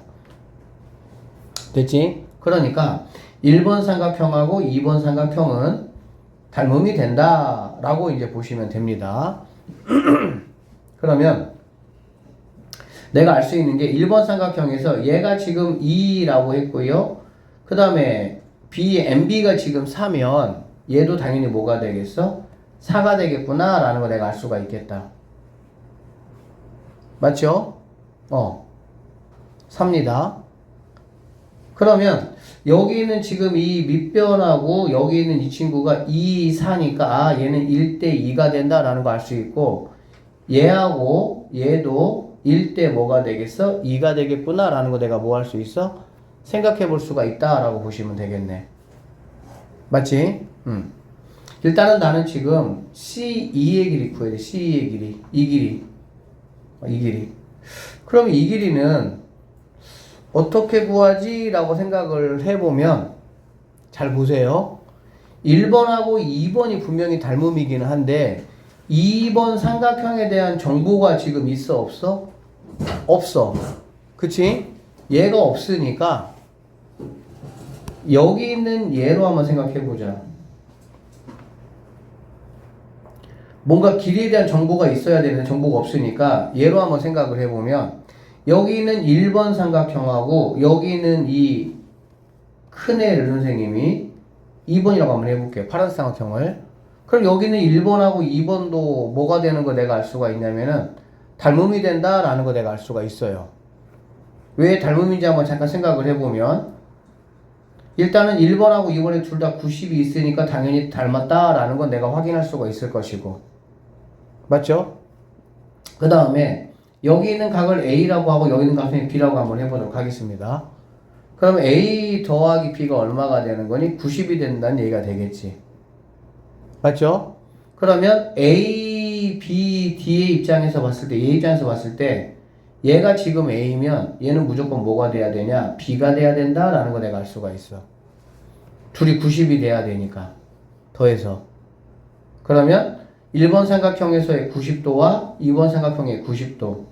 됐지? 그러니까 1번 삼각형하고 2번 삼각형은 닮음이 된다라고 이제 보시면 됩니다. 그러면 내가 알 수 있는 게 1번 삼각형에서 얘가 지금 2라고 했고요. 그 다음에 MB가 지금 4면 얘도 당연히 뭐가 되겠어? 4가 되겠구나 라는 거 내가 알 수가 있겠다. 맞죠? 4입니다. 그러면 여기는 지금 이 밑변하고 여기 있는 이 친구가 2, 4니까 아 얘는 1대 2가 된다라는 거 알 수 있고 얘하고 얘도 1대 뭐가 되겠어? 2가 되겠구나 라는 거 내가 뭐 할 수 있어? 생각해 볼 수가 있다라고 보시면 되겠네. 맞지? 일단은 나는 지금 C2의 길이 구해야 돼. C2의 길이. 이 길이. 그럼 이 길이는 어떻게 구하지? 라고 생각을 해보면 잘 보세요. 1번하고 2번이 분명히 닮음이기는 한데 2번 삼각형에 대한 정보가 지금 있어 없어? 없어. 그치? 얘가 없으니까 여기 있는 얘로 한번 생각해보자. 뭔가 길이에 대한 정보가 있어야 되는데 정보가 없으니까 얘로 한번 생각을 해보면 여기 있는 1번 삼각형하고 여기 있는 이 큰 애를 선생님이 2번이라고 한번 해볼게요. 파란색 삼각형을. 그럼 여기는 1번하고 2번도 뭐가 되는 거 내가 알 수가 있냐면은 닮음이 된다라는 거 내가 알 수가 있어요. 왜 닮음인지 한번 잠깐 생각을 해보면 일단은 1번하고 2번에 둘 다 90이 있으니까 당연히 닮았다라는 건 내가 확인할 수가 있을 것이고 맞죠? 그 다음에 여기 있는 각을 A라고 하고 여기 있는 각을 B라고 한번 해보도록 하겠습니다. 그러면 A 더하기 B가 얼마가 되는 거니? 90이 된다는 얘기가 되겠지. 맞죠? 그러면 A, B, D의 입장에서 봤을 때, 얘 입장에서 봤을 때 얘가 지금 A면 얘는 무조건 뭐가 돼야 되냐? B가 돼야 된다라는 거 내가 알 수가 있어. 둘이 90이 돼야 되니까 더해서. 그러면 1번 삼각형에서의 90도와 2번 삼각형의 90도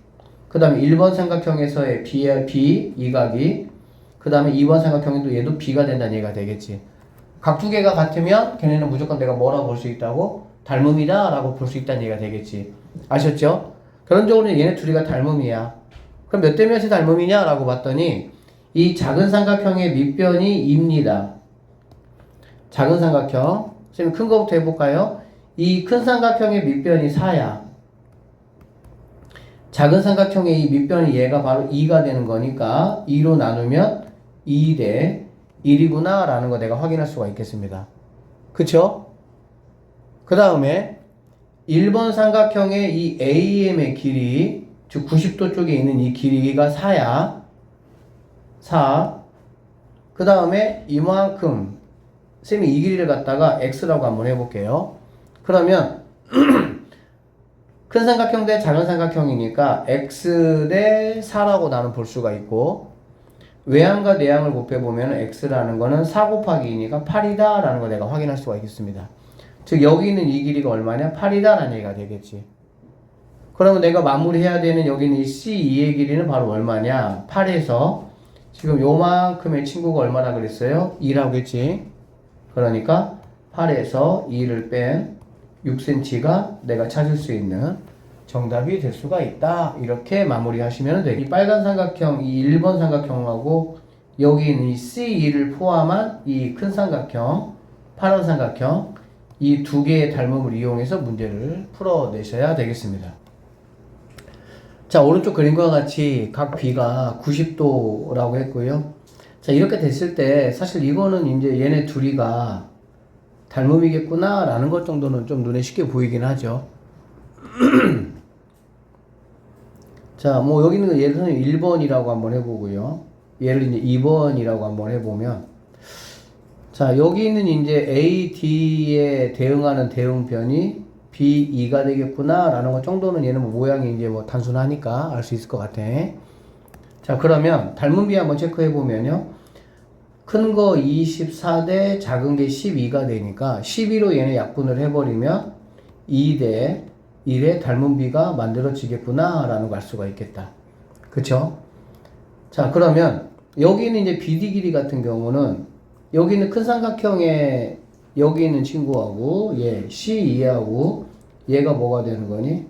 그 다음에 1번 삼각형에서의 B, 이 각이 그 다음에 2번 삼각형에도 얘도 B가 된다는 얘기가 되겠지. 각 두 개가 같으면 걔네는 무조건 내가 뭐라고 볼 수 있다고? 닮음이다 라고 볼 수 있다는 얘기가 되겠지. 아셨죠? 결론적으로는 얘네 둘이가 닮음이야. 그럼 몇 대 몇이 닮음이냐 라고 봤더니 이 작은 삼각형의 밑변이 2입니다. 작은 삼각형. 선생님 큰 거부터 해볼까요? 이 큰 삼각형의 밑변이 4야. 작은 삼각형의 이 밑변이 얘가 바로 2가 되는 거니까 2로 나누면 2대 1이구나 라는 거 내가 확인할 수가 있겠습니다. 그쵸? 그 다음에 1번 삼각형의 이 AM의 길이, 즉 90도 쪽에 있는 이 길이가 4야. 4. 그 다음에 이만큼, 쌤이 이 길이를 갖다가 X라고 한번 해볼게요. 그러면 큰 삼각형 대 작은 삼각형이니까 X 대 4라고 나는 볼 수가 있고, 외항과 내항을 곱해보면 X라는 거는 4 곱하기 2니까 8이다 라는 거 내가 확인할 수가 있겠습니다. 즉 여기 있는 이 길이가 얼마냐? 8이다 라는 얘기가 되겠지. 그러면 내가 마무리해야 되는 여기 있는 이 C2의 길이는 바로 얼마냐? 8에서 지금 요만큼의 친구가 얼마나 그랬어요? 2라고 했지. 그러니까 8에서 2를 뺀 6cm가 내가 찾을 수 있는 정답이 될 수가 있다. 이렇게 마무리하시면 돼요. 이 빨간 삼각형, 이 1번 삼각형하고 여기 있는 이 C2를 포함한 이 큰 삼각형, 파란 삼각형, 이 두 개의 닮음을 이용해서 문제를 풀어내셔야 되겠습니다. 자, 오른쪽 그림과 같이 각 B가 90도라고 했고요. 자, 이렇게 됐을 때 사실 이거는 이제 얘네 둘이가 닮음이겠구나 라는 것 정도는 좀 눈에 쉽게 보이긴 하죠. 자, 뭐 여기 있는 거 예를 들어서 1번이라고 한번 해보고요. 얘를 이제 2번이라고 한번 해보면, 자, 여기 있는 이제 A, D에 대응하는 대응변이 B, 2가 되겠구나 라는 것 정도는 얘는 뭐 모양이 이제 뭐 단순하니까 알 수 있을 것 같아. 자, 그러면 닮은 B 한번 체크해 보면요. 큰 거 24대 작은 게 12가 되니까 12로 얘네 약분을 해버리면 2대 1의 닮은 B가 만들어지겠구나 라는 걸 알 수가 있겠다. 그쵸? 자, 그러면 여기 있는 이제 BD 길이 같은 경우는 여기 있는 큰 삼각형에 여기 있는 친구하고 얘 C2하고 얘가 뭐가 되는 거니?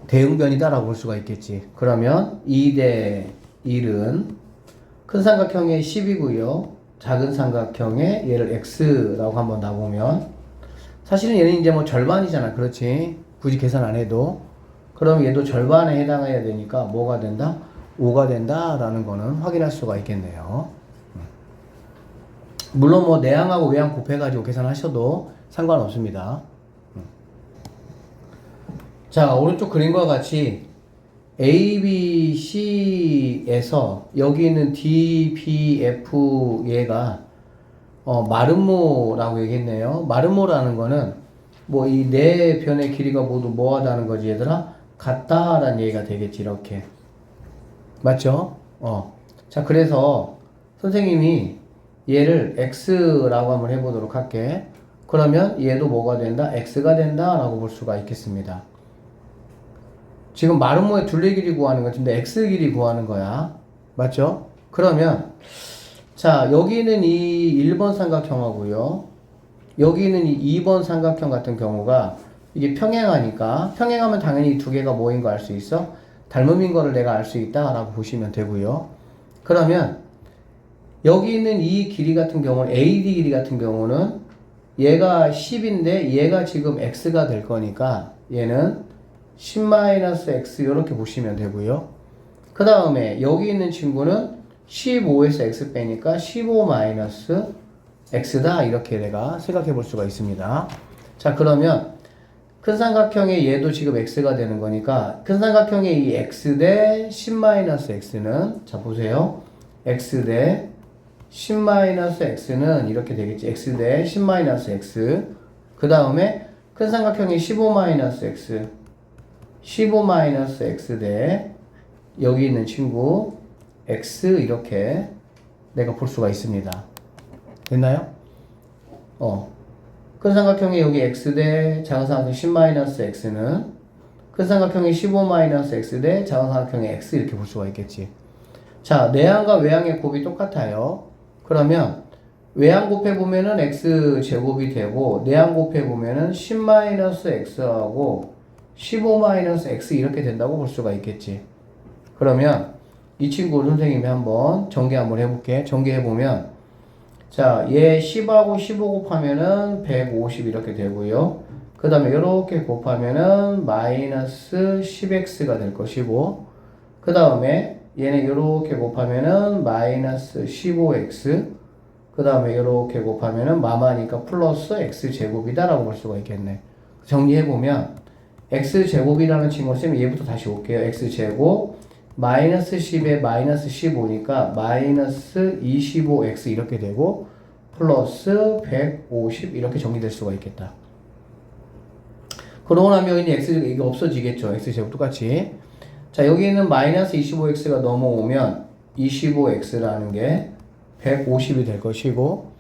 대응변이다 라고 볼 수가 있겠지. 그러면 2대 1은 큰 삼각형의 10이고요. 작은 삼각형의 얘를 X라고 한번 놔보면 사실은 얘는 이제 뭐 절반이잖아. 그렇지? 굳이 계산 안 해도. 그럼 얘도 절반에 해당해야 되니까 뭐가 된다? 5가 된다 라는 거는 확인할 수가 있겠네요. 물론 뭐 내항하고 외항 곱해가지고 계산하셔도 상관없습니다. 자, 오른쪽 그림과 같이 A, B, C에서 여기 있는 D, P, F 얘가 마름모라고 얘기했네요. 마름모라는 거는 뭐 이 네 변의 길이가 모두 뭐하다는 거지 얘들아? 같다라는 얘기가 되겠지. 이렇게 맞죠? 자, 그래서 선생님이 얘를 X라고 한번 해보도록 할게. 그러면 얘도 뭐가 된다? X가 된다 라고 볼 수가 있겠습니다. 지금 마름모의 둘레 길이 구하는 것 같은데 X 길이 구하는 거야. 맞죠? 그러면 자, 여기는 이 1번 삼각형하고요. 여기 있는 이 2번 삼각형 같은 경우가 이게 평행하니까 평행하면 당연히 이 두 개가 뭐인 거 알 수 있어? 닮음인 거를 내가 알 수 있다 라고 보시면 되고요. 그러면 여기 있는 이 길이 같은 경우는 AD 길이 같은 경우는 얘가 10인데 얘가 지금 X가 될 거니까 얘는 10-X 이렇게 보시면 되고요. 그 다음에 여기 있는 친구는 15에서 X 빼니까 15-X다 이렇게 내가 생각해 볼 수가 있습니다. 자, 그러면 큰 삼각형의 얘도 지금 X가 되는 거니까 큰 삼각형의 이 X 대 10-X는 자 보세요. X 대 10-X는 이렇게 되겠지. X 대 10-X 그 다음에 큰 삼각형의 15-X 15-X 대 여기 있는 친구 X 이렇게 내가 볼 수가 있습니다. 됐나요? 큰 삼각형의 여기 X 대 작은 삼각형 10-X는 큰 삼각형의 15-X 대 작은 삼각형의 X 이렇게 볼 수가 있겠지. 자, 내항과 외항의 곱이 똑같아요. 그러면 외항 곱해보면은 x제곱이 되고 내항 곱해보면은 10-x하고 15-x 이렇게 된다고 볼 수가 있겠지. 그러면 이 친구를 선생님이 한번 전개 한번 해볼게. 전개해보면 자, 얘 10하고 15 곱하면은 150 이렇게 되고요. 그 다음에 이렇게 곱하면은 마이너스 10x가 될 것이고, 그 다음에 얘는 이렇게 곱하면은 마이너스 15x, 그 다음에 이렇게 곱하면은 마마니까 플러스 x제곱이다라고 볼 수가 있겠네. 정리해보면 x제곱이라는 친구를 쓰면 얘부터 다시 올게요. x제곱 마이너스 10에 마이너스 15니까 마이너스 25x 이렇게 되고 플러스 150 이렇게 정리될 수가 있겠다. 그러고 나면 여기 있는 x 이게 없어지겠죠. x제곱 똑같이. 자, 여기 있는 마이너스 25x가 넘어오면 25x라는 게 150이 될 것이고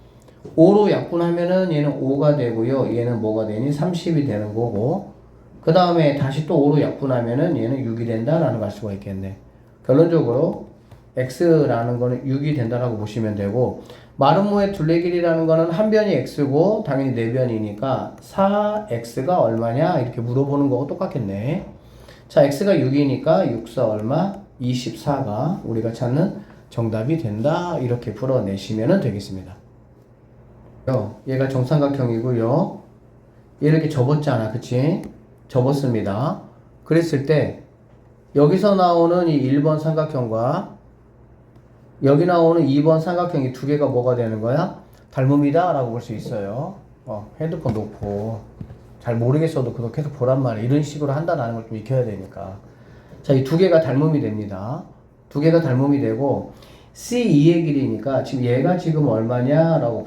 5로 약분하면은 얘는 5가 되고요. 얘는 뭐가 되니? 30이 되는 거고 그 다음에 다시 또 5로 약분하면은 얘는 6이 된다라는 걸 알 수가 있겠네. 결론적으로 x라는 거는 6이 된다라고 보시면 되고 마름모의 둘레 길이라는 거는 한 변이 x고 당연히 네 변이니까 4x가 얼마냐 이렇게 물어보는 거하고 똑같겠네. 자, x가 6이니까 6, 4 얼마? 24가 우리가 찾는 정답이 된다 이렇게 풀어내시면 되겠습니다. 얘가 정삼각형이고요. 얘 이렇게 접었잖아, 그치? 접었습니다. 그랬을 때 여기서 나오는 이 1번 삼각형과 여기 나오는 2번 삼각형이 두 개가 뭐가 되는 거야? 닮음이다 라고 볼 수 있어요. 핸드폰 놓고 잘 모르겠어도 그거 계속 보란 말이야. 이런 식으로 한다는 걸 좀 익혀야 되니까. 자, 이 두 개가 닮음이 됩니다. 두 개가 닮음이 되고 C2의 길이니까 지금 얘가 지금 얼마냐라고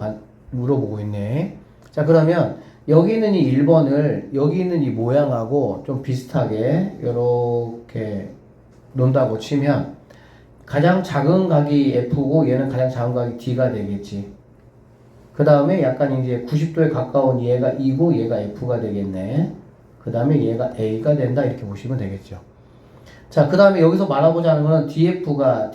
물어보고 있네. 자, 그러면 여기 있는 이 1번을 여기 있는 이 모양하고 좀 비슷하게 이렇게 논다고 치면 가장 작은 각이 F고 얘는 가장 작은 각이 D가 되겠지. 그 다음에 약간 이제 90도에 가까운 얘가 E고 얘가 F가 되겠네. 그 다음에 얘가 A가 된다 이렇게 보시면 되겠죠. 자, 그 다음에 여기서 말해보자는 거는 DF가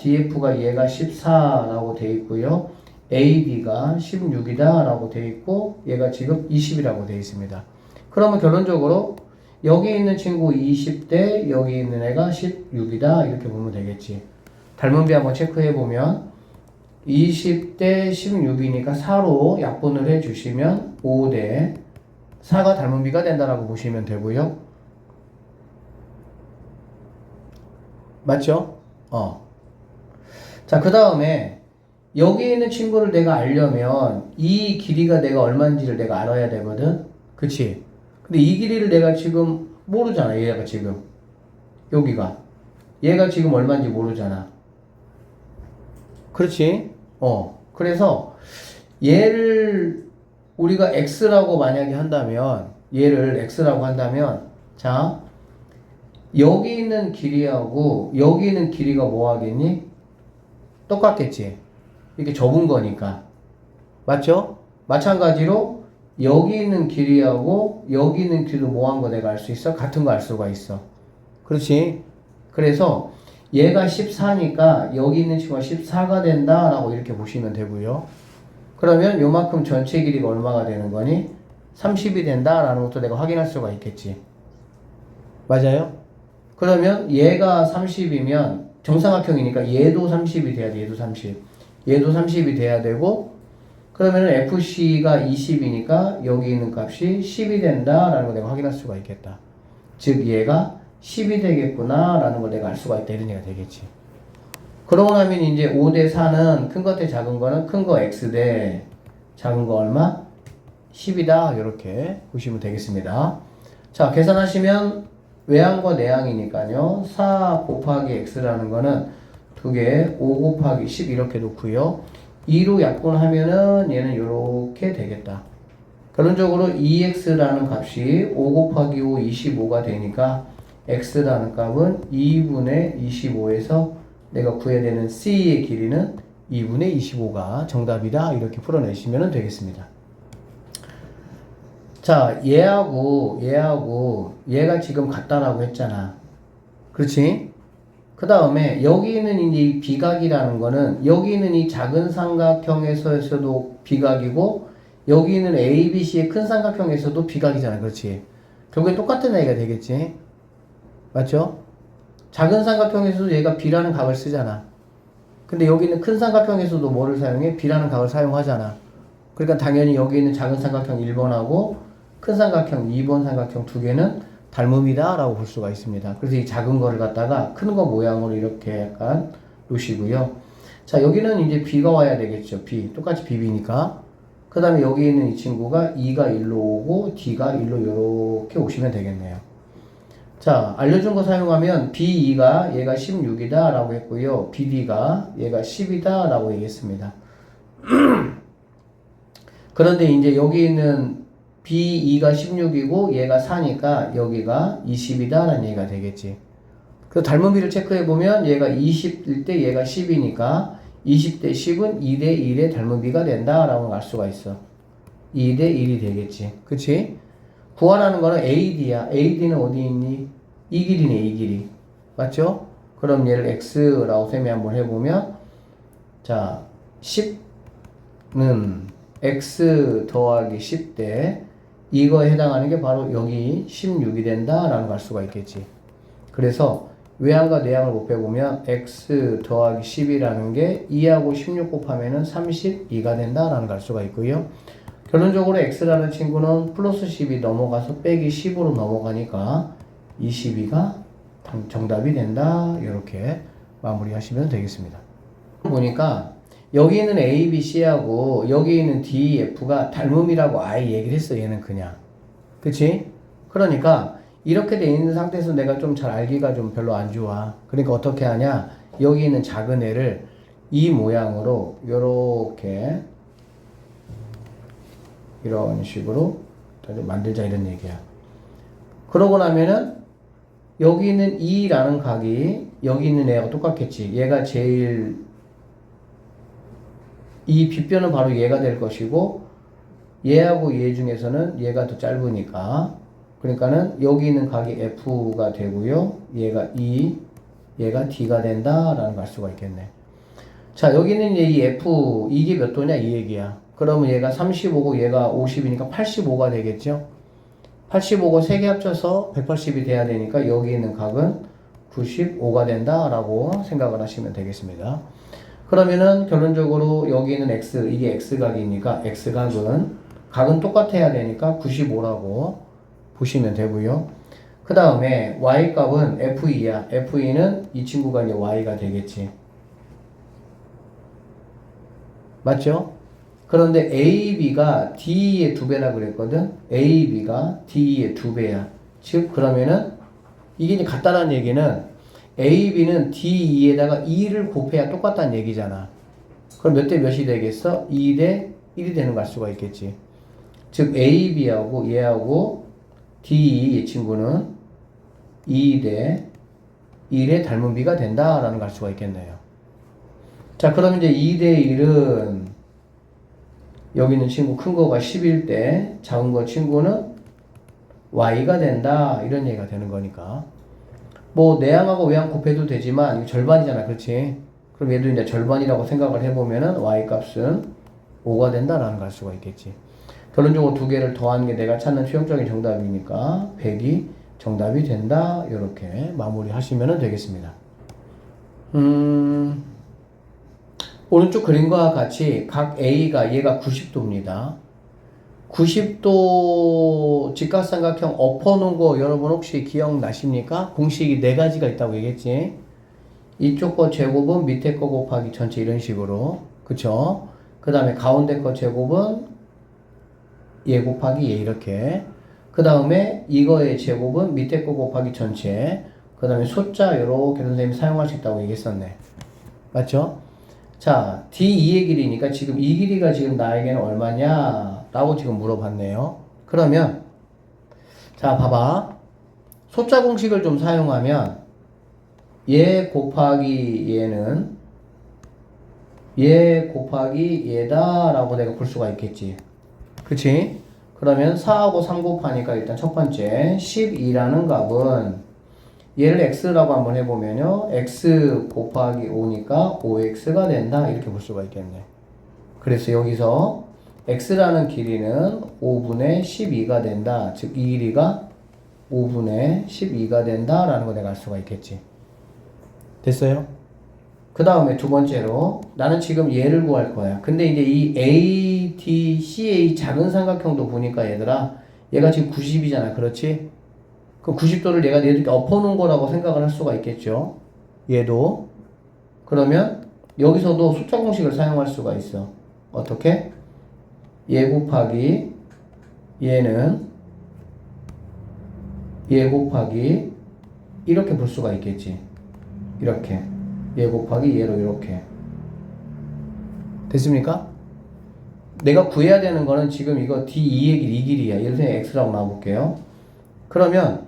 얘가 14라고 돼 있고요. AB가 16이다 라고 돼 있고 얘가 지금 20이라고 돼 있습니다. 그러면 결론적으로 여기 있는 친구 20대 여기 있는 애가 16이다 이렇게 보면 되겠지. 닮은비 한번 체크해 보면 20대 16이니까 4로 약분을 해 주시면 5대 4가 닮은비가 된다라고 보시면 되고요. 맞죠? 자, 그 다음에 여기 있는 친구를 내가 알려면 이 길이가 내가 얼마인지를 내가 알아야 되거든. 그치? 근데 이 길이를 내가 지금 모르잖아. 얘가 지금 여기가 얘가 지금 얼마인지 모르잖아. 그렇지? 그래서 얘를 우리가 x라고 만약에 한다면 얘를 x라고 한다면 자, 여기 있는 길이하고 여기 있는 길이가 뭐 하겠니? 똑같겠지. 이렇게 접은 거니까. 맞죠? 마찬가지로 여기 있는 길이하고 여기 있는 길이도 뭐 한 거 내가 알 수 있어? 같은 거 알 수가 있어. 그렇지? 그래서 얘가 14니까 여기 있는 친구가 14가 된다 라고 이렇게 보시면 되고요. 그러면 요만큼 전체 길이가 얼마가 되는 거니? 30이 된다 라는 것도 내가 확인할 수가 있겠지. 맞아요? 그러면 얘가 30이면 정삼각형이니까 얘도 30이 돼야 돼. 얘도 30. 얘도 30이 돼야 되고 그러면 FC가 20이니까 여기 있는 값이 10이 된다 라는 걸 내가 확인할 수가 있겠다. 즉 얘가 10이 되겠구나 라는 걸 내가 알 수가 있다 이런 얘기가 되겠지. 그러고 나면 이제 5대 4는 큰 것 대 작은 거는 큰 거 X 대 작은 거 얼마? 10이다 이렇게 보시면 되겠습니다. 자, 계산하시면 외항과 내항이니까요. 4 곱하기 X라는 거는 두 개 5 곱하기 10 이렇게 놓고요. 2로 약분하면은 얘는 이렇게 되겠다. 결론적으로 2x라는 값이 5 곱하기 5 25가 되니까 x라는 값은 2분의 25에서 내가 구해야 되는 c의 길이는 2분의 25가 정답이다 이렇게 풀어내시면 되겠습니다. 자, 얘하고 얘가 지금 같다라고 했잖아. 그렇지? 그 다음에 여기 있는 이제 이 비각이라는 거는 여기 있는 이 작은 삼각형에서도 비각이고 여기 있는 ABC의 큰 삼각형에서도 비각이잖아. 그렇지? 결국엔 똑같은 애가 되겠지. 맞죠? 작은 삼각형에서도 얘가 B라는 각을 쓰잖아. 근데 여기 있는 큰 삼각형에서도 뭐를 사용해? B라는 각을 사용하잖아. 그러니까 당연히 여기 있는 작은 삼각형 1번하고 큰 삼각형 2번 삼각형 두 개는 닮음이다 라고 볼 수가 있습니다. 그래서 이 작은 거를 갖다가 큰 거 모양으로 이렇게 약간 놓으시고요. 자, 여기는 이제 B가 와야 되겠죠. B. 똑같이 BB니까. 그 다음에 여기 있는 이 친구가 2가 1로 오고 D가 1로 이렇게 오시면 되겠네요. 자, 알려준 거 사용하면 B2가 얘가 16이다 라고 했고요. BD가 얘가 10이다 라고 얘기했습니다. 그런데 이제 여기 있는 B2가 16이고 얘가 4니까 여기가 20이다 라는 얘기가 되겠지. 그 닮은비를 체크해보면 얘가 20일 때 얘가 10이니까 20대 10은 2대 1의 닮은비가 된다 라고 알 수가 있어. 2대 1이 되겠지. 그치? 구하라는 거는 AD야. AD는 어디 있니? 이 길이네, 이 길이. 맞죠? 그럼 얘를 X라고 셈이 한번 해보면, 자, 10는 X 더하기 10대, 이거에 해당하는 게 바로 여기 16이 된다라는 걸 알 수가 있겠지. 그래서 외항과 내항을 곱해보면 X 더하기 10이라는 게 2하고 16 곱하면은 32가 된다라는 걸 알 수가 있고요. 결론적으로 X라는 친구는 플러스 10이 넘어가서 빼기 10으로 넘어가니까 22가 정답이 된다. 이렇게 마무리하시면 되겠습니다. 보니까 여기 있는 A, B, C하고 여기 있는 D, F가 닮음이라고 아예 얘기를 했어. 얘는 그냥. 그치? 그러니까 이렇게 돼 있는 상태에서 내가 좀 잘 알기가 좀 별로 안 좋아. 그러니까 어떻게 하냐? 여기 있는 작은 애를 이 모양으로 요렇게 이런 식으로 만들자 이런 얘기야. 그러고 나면은 여기 있는 2라는 각이 여기 있는 애하고 똑같겠지. 얘가 제일 이 빗변은 바로 얘가 될 것이고 얘하고 얘 중에서는 얘가 더 짧으니까 그러니까는 여기 있는 각이 F가 되고요. 얘가 E, 얘가 D가 된다라는 걸 알 수가 있겠네. 자, 여기는 이제 이 F 이게 몇 도냐 이 얘기야. 그러면 얘가 35고 얘가 50이니까 85가 되겠죠. 85고 3개 합쳐서 180이 돼야 되니까 여기 있는 각은 95가 된다라고 생각을 하시면 되겠습니다. 그러면은 결론적으로 여기 있는 X, 이게 X각이니까 각은 똑같아야 되니까 95라고 보시면 되고요. 그 다음에 Y값은 F2야. F2는 이 친구가 이제 Y가 되겠지. 맞죠? 그런데 AB가 D의 2배라 그랬거든? AB가 D의 2배야. 즉, 그러면은, 이게 이제 같다는 얘기는 AB는 D2에다가 2를 곱해야 똑같다는 얘기잖아. 그럼 몇 대 몇이 되겠어? 2대 1이 되는 걸 알 수가 있겠지. 즉, AB하고 얘하고 D2 이 친구는 2대 1의 닮은비가 된다라는 걸 알 수가 있겠네요. 자, 그럼 이제 2대 1은 여기 있는 친구 큰 거가 10일 때 작은 거 친구는 Y가 된다 이런 얘기가 되는 거니까 뭐 내항하고 외항 곱해도 되지만 이거 절반이잖아. 그렇지? 그럼 얘도 이제 절반이라고 생각을 해보면은 Y 값은 5가 된다라는 걸 알 수가 있겠지. 결론적으로 두 개를 더한 게 내가 찾는 최종적인 정답이니까 100이 정답이 된다. 이렇게 마무리 하시면 되겠습니다. 오른쪽 그림과 같이 각 A가 얘가 90도입니다. 90도 직각삼각형 엎어놓은 거 여러분 혹시 기억나십니까? 공식이 4가지가 있다고 얘기했지. 이쪽 거 제곱은 밑에 거 곱하기 전체 이런 식으로. 그쵸? 그 다음에 가운데 거 제곱은 얘 곱하기 얘 이렇게. 그 다음에 이거의 제곱은 밑에 거 곱하기 전체. 그 다음에 숫자 요렇게 선생님이 사용할 수 있다고 얘기했었네. 맞죠? 자, D2의 길이니까 지금 이 길이가 지금 나에게는 얼마냐? 라고 지금 물어봤네요. 그러면, 자, 봐봐. 숫자 공식을 좀 사용하면, 얘 곱하기 얘는, 얘 곱하기 얘다 라고 내가 볼 수가 있겠지. 그치? 그러면 4하고 3 곱하니까 일단 첫 번째, 12라는 값은 얘를 x라고 한번 해보면요. x 곱하기 5니까 5x가 된다. 이렇게 볼 수가 있겠네. 그래서 여기서 x라는 길이는 5분의 12가 된다. 즉, 이 길이가 5분의 12가 된다라는 거 내가 알 수가 있겠지. 됐어요? 그 다음에 두 번째로 나는 지금 얘를 구할 거야. 근데 이제 이 A, D, CA 작은 삼각형도 보니까 얘들아 얘가 지금 90이잖아. 그렇지? 그럼 90도를 얘가 이렇게 엎어놓은 거라고 생각을 할 수가 있겠죠. 얘도. 그러면 여기서도 숫자 공식을 사용할 수가 있어. 어떻게? 얘 곱하기 얘는 얘 곱하기 이렇게 볼 수가 있겠지. 이렇게 얘 곱하기 얘로 이렇게 됐습니까? 내가 구해야 되는 거는 지금 이거 D2의 길, 이 길이야. 예를 들어 X라고 놔볼게요. 그러면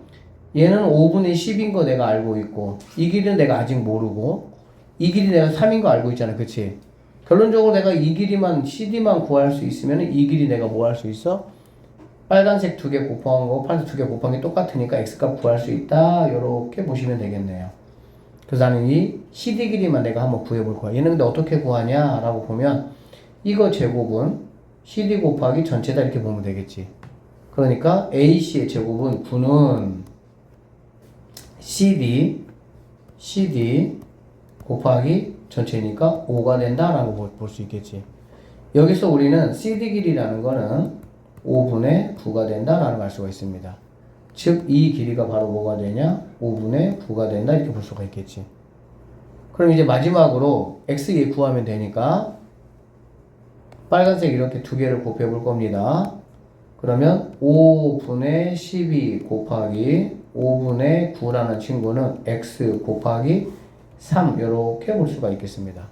얘는 5분의 10인 거 내가 알고 있고 이 길이는 내가 아직 모르고 이 길이 내가 3인 거 알고 있잖아. 그치? 결론적으로 내가 이 길이만 CD만 구할 수 있으면 이 길이 내가 뭐 할 수 있어? 빨간색 2개 곱한 거 파란색 2개 곱한 게 똑같으니까 X값 구할 수 있다. 이렇게 보시면 되겠네요. 그래서 나는 이 CD 길이만 내가 한번 구해볼 거야. 얘는 근데 어떻게 구하냐 라고 보면 이거 제곱은 CD 곱하기 전체다 이렇게 보면 되겠지. 그러니까 AC의 제곱은 9는 CD 곱하기 전체니까 5가 된다라고 볼 수 있겠지. 여기서 우리는 CD 길이라는 거는 5분의 9가 된다라는 걸 알 수가 있습니다. 즉, 이 길이가 바로 뭐가 되냐? 5분의 9가 된다 이렇게 볼 수가 있겠지. 그럼 이제 마지막으로 x 구하면 되니까 빨간색 이렇게 두 개를 곱해 볼 겁니다. 그러면 5분의 12 곱하기 5분의 9라는 친구는 x 곱하기 3 이렇게 볼 수가 있겠습니다.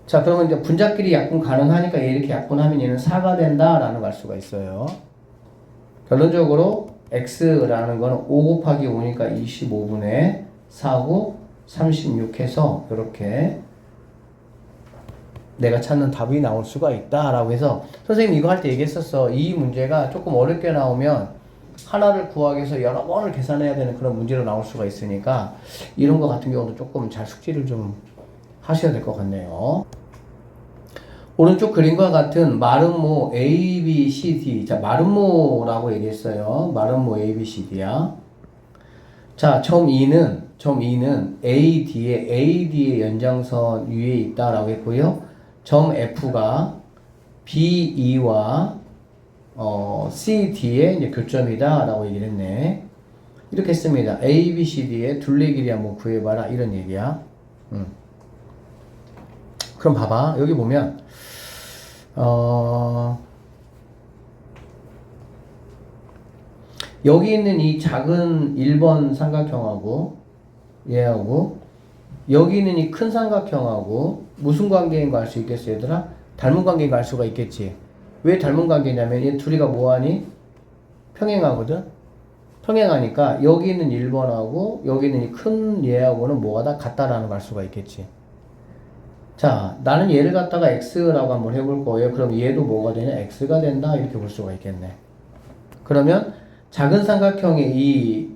자, 그러면 이제 분자끼리 약분 가능하니까 얘 이렇게 약분하면 얘는 4가 된다라는 걸 알 수가 있어요. 결론적으로 x라는 거는 5 곱하기 5니까 25분의 4고 36 해서 이렇게 내가 찾는 답이 나올 수가 있다라고 해서 선생님 이거 할 때 얘기했었어. 이 문제가 조금 어렵게 나오면 하나를 구하기 위해서 여러 번을 계산해야 되는 그런 문제로 나올 수가 있으니까 이런 거 같은 경우도 조금 잘 숙지를 좀 하셔야 될 것 같네요. 오른쪽 그림과 같은 마름모 A, B, C, D. 자, 마름모라고 얘기했어요. 마름모 A, B, C, D야. 자, 점 2는 AD의 연장선 위에 있다라고 했고요. 점 F가 BE와 CD의 이제 교점이다라고 얘기를 했네. 이렇게 했습니다. A, B, C, D의 둘레 길이 한번 구해봐라. 이런 얘기야. 그럼 봐봐. 여기 보면 여기 있는 이 작은 1번 삼각형하고 얘하고 여기 있는 이 큰 삼각형하고 무슨 관계인 거 알 수 있겠어 얘들아? 닮은 관계인 거 알 수가 있겠지. 왜 닮은 관계냐면 얘 둘이가 뭐하니? 평행하거든? 평행하니까 여기 있는 1번하고 여기 있는 이 큰 얘하고는 뭐가 다 같다라는 걸 알 수가 있겠지. 자, 나는 얘를 갖다가 x라고 한번 해볼 거예요. 그럼 얘도 뭐가 되냐? x가 된다. 이렇게 볼 수가 있겠네. 그러면 작은 삼각형의 이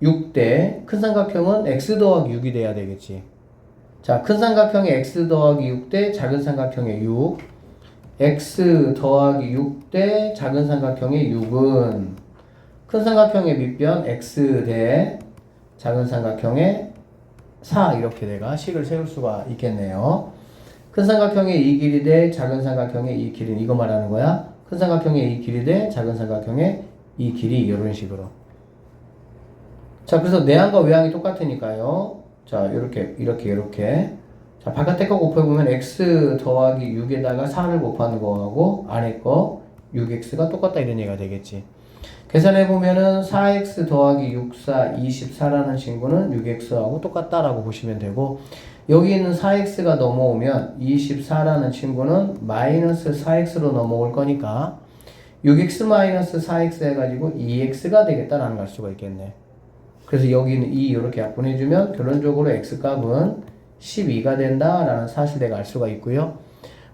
6대 큰 삼각형은 x 더하기 6이 돼야 되겠지. 자, 큰 삼각형의 x 더하기 6대 작은 삼각형의 6. x 더하기 6대 작은 삼각형의 6은 큰 삼각형의 밑변 x 대 작은 삼각형의 4 이렇게 내가 식을 세울 수가 있겠네요. 큰 삼각형의 이 길이 대 작은 삼각형의 이 길이는 이거 말하는 거야. 큰 삼각형의 이 길이 대 작은 삼각형의 이 길이 이런 식으로. 자, 그래서 내항과 외항이 똑같으니까요. 자, 이렇게. 자, 바깥에 거 곱해보면 x 더하기 6에다가 4를 곱하는 거하고 안에 거 6x가 똑같다 이런 얘기가 되겠지. 계산해보면은 4x 더하기 6, 4, 24라는 친구는 6x하고 똑같다라고 보시면 되고 여기 있는 4x가 넘어오면 24라는 친구는 마이너스 4x로 넘어올 거니까 6x 마이너스 4x 해가지고 2x가 되겠다라는 걸 알 수가 있겠네. 그래서 여기는 2 이렇게 약분해주면 결론적으로 x값은 12가 된다라는 사실 내가 알 수가 있고요.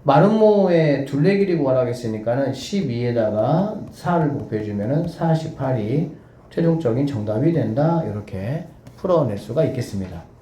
마름모의 둘레 길이 구하라고 했으니까는 12에다가 4를 곱해주면은 48이 최종적인 정답이 된다. 이렇게 풀어낼 수가 있겠습니다.